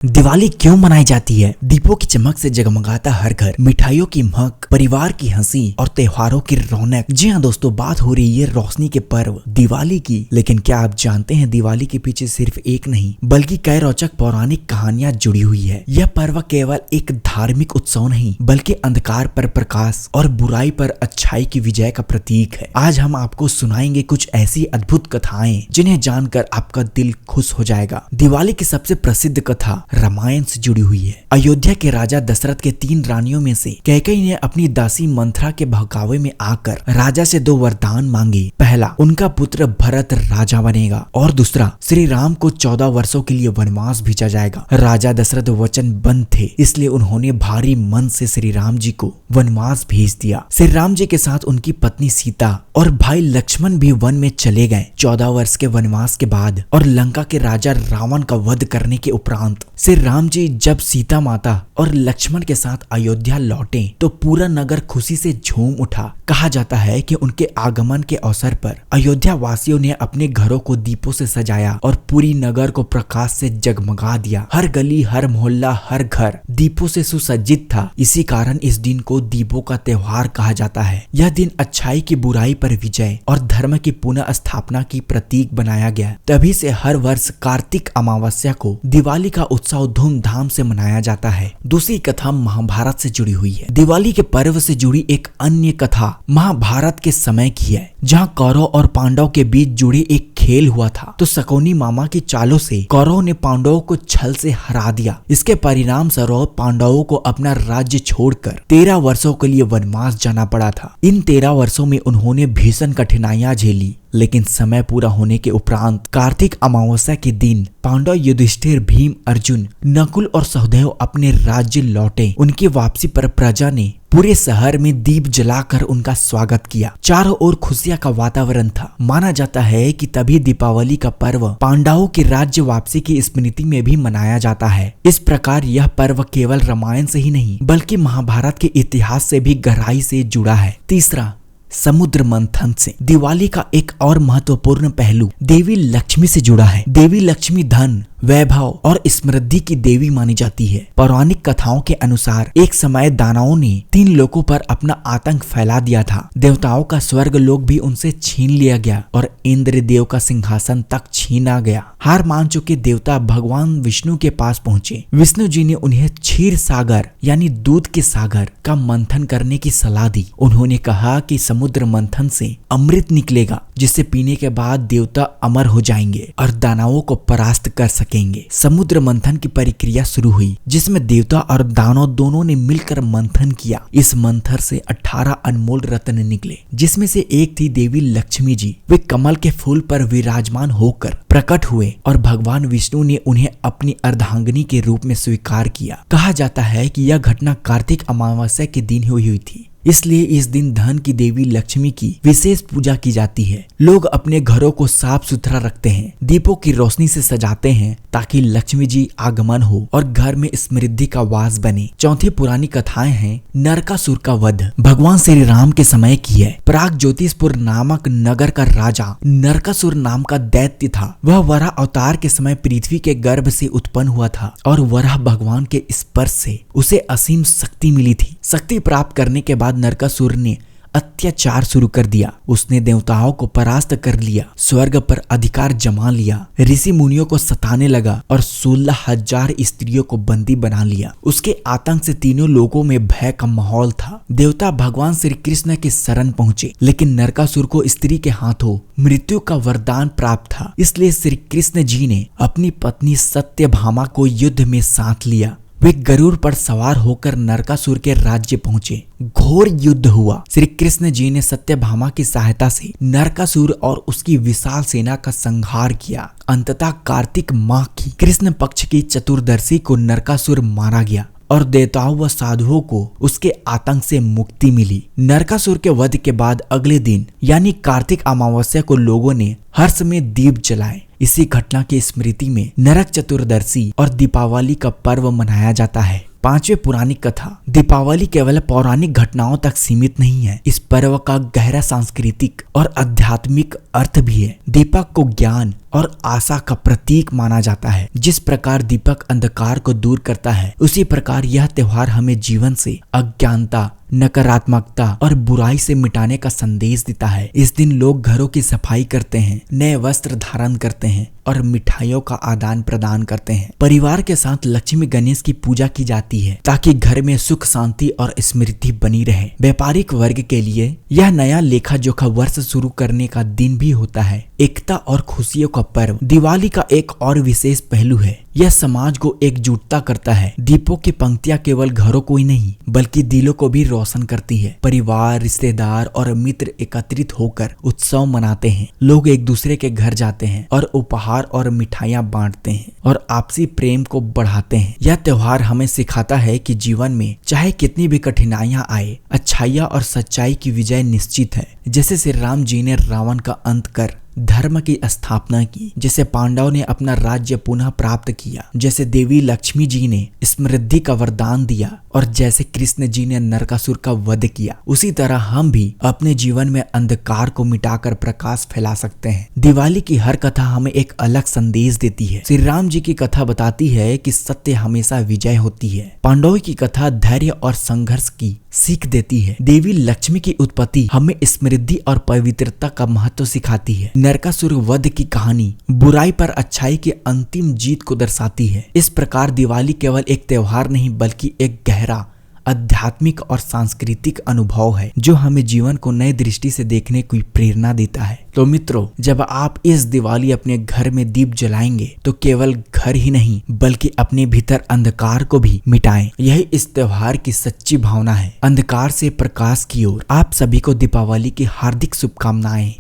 दिवाली क्यों मनाई जाती है? दीपों की चमक से जगमगाता हर घर, मिठाइयों की महक, परिवार की हंसी और त्योहारों की रौनक। जी हाँ दोस्तों, बात हो रही है रोशनी के पर्व दिवाली की। लेकिन क्या आप जानते हैं दिवाली के पीछे सिर्फ एक नहीं बल्कि कई रोचक पौराणिक कहानियां जुड़ी हुई है। यह पर्व केवल एक धार्मिक उत्सव नहीं बल्कि अंधकार पर प्रकाश और बुराई पर अच्छाई की विजय का प्रतीक है। आज हम आपको सुनाएंगे कुछ ऐसी अद्भुत कथाएं जिन्हें जानकर आपका दिल खुश हो जाएगा। दिवाली की सबसे प्रसिद्ध कथा रामायण से जुड़ी हुई है। अयोध्या के राजा दशरथ के 3 रानियों में से कैकेयी ने अपनी दासी मंथरा के बहकावे में आकर राजा से 2 वरदान मांगे। पहला, उनका पुत्र भरत राजा बनेगा और दूसरा, श्री राम को 14 वर्षों के लिए वनवास भेजा जाएगा। राजा दशरथ वचनबद्ध थे, इसलिए उन्होंने भारी मन से श्री राम जी को वनवास भेज दिया। श्री राम जी के साथ उनकी पत्नी सीता और भाई लक्ष्मण भी वन में चले गए। 14 वर्ष के वनवास के बाद और लंका के राजा रावण का वध करने के उपरांत श्री राम जी जब सीता माता और लक्ष्मण के साथ अयोध्या लौटे तो पूरा नगर खुशी से झूम उठा। कहा जाता है कि उनके आगमन के अवसर पर अयोध्या वासियों ने अपने घरों को दीपों से सजाया और पूरी नगर को प्रकाश से जगमगा दिया। हर गली, हर मोहल्ला, हर घर दीपों से सुसज्जित था। इसी कारण इस दिन को दीपों का त्योहार कहा जाता है। यह दिन अच्छाई की बुराई पर विजय और धर्म की पुनः स्थापना की प्रतीक बनाया गया। तभी से हर वर्ष कार्तिक अमावस्या को दिवाली का उत्सव धूमधाम से मनाया जाता है। दूसरी कथा महाभारत से जुड़ी हुई है। दिवाली के पर्व से जुड़ी एक अन्य कथा महाभारत के समय की है, जहां कौरव और पांडव के बीच जुड़ी एक खेल हुआ था। तो शकुनी मामा की चालों से कौरव ने पांडवों को छल से हरा दिया। इसके परिणाम स्वरूप पांडवों को अपना राज्य छोड़कर 13 वर्षों के लिए वनवास जाना पड़ा था। इन 13 वर्षों में उन्होंने भीषण कठिनाइयां झेली, लेकिन समय पूरा होने के उपरांत कार्तिक अमावस्या के दिन पांडव युधिष्ठिर, भीम, अर्जुन, नकुल और सहदेव अपने राज्य लौटे। उनकी वापसी पर प्रजा ने पूरे शहर में दीप जलाकर उनका स्वागत किया। चारों ओर खुशियां का वातावरण था। माना जाता है कि तभी दीपावली का पर्व पांडवों की राज्य वापसी की स्मृति में भी मनाया जाता है। इस प्रकार यह पर्व केवल रामायण से ही नहीं बल्कि महाभारत के इतिहास से भी गहराई से जुड़ा है। तीसरा, समुद्र मंथन से। दिवाली का एक और महत्वपूर्ण पहलू देवी लक्ष्मी से जुड़ा है। देवी लक्ष्मी धन, वैभव और समृद्धि की देवी मानी जाती है। पौराणिक कथाओं के अनुसार एक समय दानवों ने 3 लोगों पर अपना आतंक फैला दिया था। देवताओं का स्वर्ग लोक भी उनसे छीन लिया गया और इंद्र देव का सिंहासन तक छीना गया। हार मान चुके देवता भगवान विष्णु के पास पहुँचे। विष्णु जी ने उन्हें क्षीर सागर यानी दूध के सागर का मंथन करने की सलाह दी। उन्होंने कहा कि समुद्र मंथन से अमृत निकलेगा, जिसे पीने के बाद देवता अमर हो जाएंगे और दानवों को परास्त कर सकेंगे। समुद्र मंथन की प्रक्रिया शुरू हुई, जिसमें देवता और दानव दोनों ने मिलकर मंथन किया। इस मंथन से 18 अनमोल रत्न निकले, जिसमें से एक थी देवी लक्ष्मी जी। वे कमल के फूल पर विराजमान होकर प्रकट हुए और भगवान विष्णु ने उन्हें अपनी अर्धांगिनी के रूप में स्वीकार किया। कहा जाता है कि यह घटना कार्तिक अमावस्या के दिन हुई थी, इसलिए इस दिन धन की देवी लक्ष्मी की विशेष पूजा की जाती है। लोग अपने घरों को साफ सुथरा रखते हैं, दीपों की रोशनी से सजाते हैं ताकि लक्ष्मी जी आगमन हो और घर में समृद्धि का वास बने। चौथी पुरानी कथाएं हैं नरकासुर का वध। भगवान श्री राम के समय की है। प्राग ज्योतिषपुर नामक नगर का राजा नरकासुर नाम का दैत्य था। वह वराह अवतार के समय पृथ्वी के गर्भ से उत्पन्न हुआ था और वराह भगवान के स्पर्श से उसे असीम शक्ति मिली थी। शक्ति प्राप्त करने के बाद नरकासुर ने अत्याचार शुरू कर दिया। उसने देवताओं को परास्त कर लिया, स्वर्ग पर अधिकार जमा लिया, ऋषि मुनियों को सताने लगा और 16,000 स्त्रियों को बंदी बना लिया। उसके आतंक से तीनों लोगों में भय का माहौल था। देवता भगवान श्री कृष्ण के शरण पहुंचे, लेकिन नरकासुर को स्त्री के हाथों मृत्यु का वरदान प्राप्त था। इसलिए श्री कृष्ण जी ने अपनी पत्नी सत्यभामा को युद्ध में साथ लिया। वे गरुड़ पर सवार होकर नरकासुर के राज्य पहुंचे। घोर युद्ध हुआ। श्री कृष्ण जी ने सत्यभामा की सहायता से नरकासुर और उसकी विशाल सेना का संहार किया। अंततः कार्तिक माह की कृष्ण पक्ष की चतुर्दशी को नरकासुर मारा गया और देवताओं व साधुओं को उसके आतंक से मुक्ति मिली। नरकासुर के वध के बाद अगले दिन यानी कार्तिक अमावस्या को लोगों ने हर्ष में दीप जलाए। इसी घटना की स्मृति में नरक चतुर्दशी और दीपावली का पर्व मनाया जाता है। 5वीं पुरानी कथा। दीपावली केवल पौराणिक घटनाओं तक सीमित नहीं है, इस पर्व का गहरा सांस्कृतिक और आध्यात्मिक अर्थ भी है। दीपक को ज्ञान, और आशा का प्रतीक माना जाता है। जिस प्रकार दीपक अंधकार को दूर करता है, उसी प्रकार यह त्योहार हमें जीवन से अज्ञानता, नकारात्मकता और बुराई से मिटाने का संदेश देता है। इस दिन लोग घरों की सफाई करते हैं, नए वस्त्र धारण करते हैं और मिठाइयों का आदान प्रदान करते हैं। परिवार के साथ लक्ष्मी गणेश की पूजा की जाती है ताकि घर में सुख, शांति और समृद्धि बनी रहे। व्यापारिक वर्ग के लिए यह नया लेखा जोखा वर्ष शुरू करने का दिन भी होता है। एकता और खुशियों का पर्व दिवाली का एक और विशेष पहलू है। यह समाज को एकजुटता करता है। दीपों की पंक्तियां केवल घरों को ही नहीं बल्कि दिलों को भी रोशन करती है। परिवार, रिश्तेदार और मित्र एकत्रित होकर उत्सव मनाते हैं। लोग एक दूसरे के घर जाते हैं और उपहार और मिठाइयां बांटते हैं और आपसी प्रेम को बढ़ाते हैं। यह त्योहार हमें सिखाता है कि जीवन में चाहे कितनी भी कठिनाइयां आए, अच्छाइयां और सच्चाई की विजय निश्चित है। जैसे श्री राम जी ने रावण का अंत कर धर्म की स्थापना की, जैसे पांडवों ने अपना राज्य पुनः प्राप्त किया, जैसे देवी लक्ष्मी जी ने समृद्धि का वरदान दिया और जैसे कृष्ण जी ने नरकासुर का वध किया, उसी तरह हम भी अपने जीवन में अंधकार को मिटाकर प्रकाश फैला सकते हैं। दिवाली की हर कथा हमें एक अलग संदेश देती है। श्री राम जी की कथा बताती है कि सत्य हमेशा विजय होती है। पांडवों की कथा धैर्य और संघर्ष की सीख देती है। देवी लक्ष्मी की उत्पत्ति हमें समृद्धि और पवित्रता का महत्व सिखाती है। नरकासुर वध की कहानी बुराई पर अच्छाई की अंतिम जीत को दर्शाती है। इस प्रकार दिवाली केवल एक त्योहार नहीं बल्कि एक गहरा आध्यात्मिक और सांस्कृतिक अनुभव है जो हमें जीवन को नई दृष्टि से देखने की प्रेरणा देता है। तो मित्रों, जब आप इस दिवाली अपने घर में दीप जलाएंगे तो केवल घर ही नहीं बल्कि अपने भीतर अंधकार को भी मिटाएं। यही इस त्योहार की सच्ची भावना है। अंधकार से प्रकाश की ओर आप सभी को दीपावली की हार्दिक शुभकामनाएं।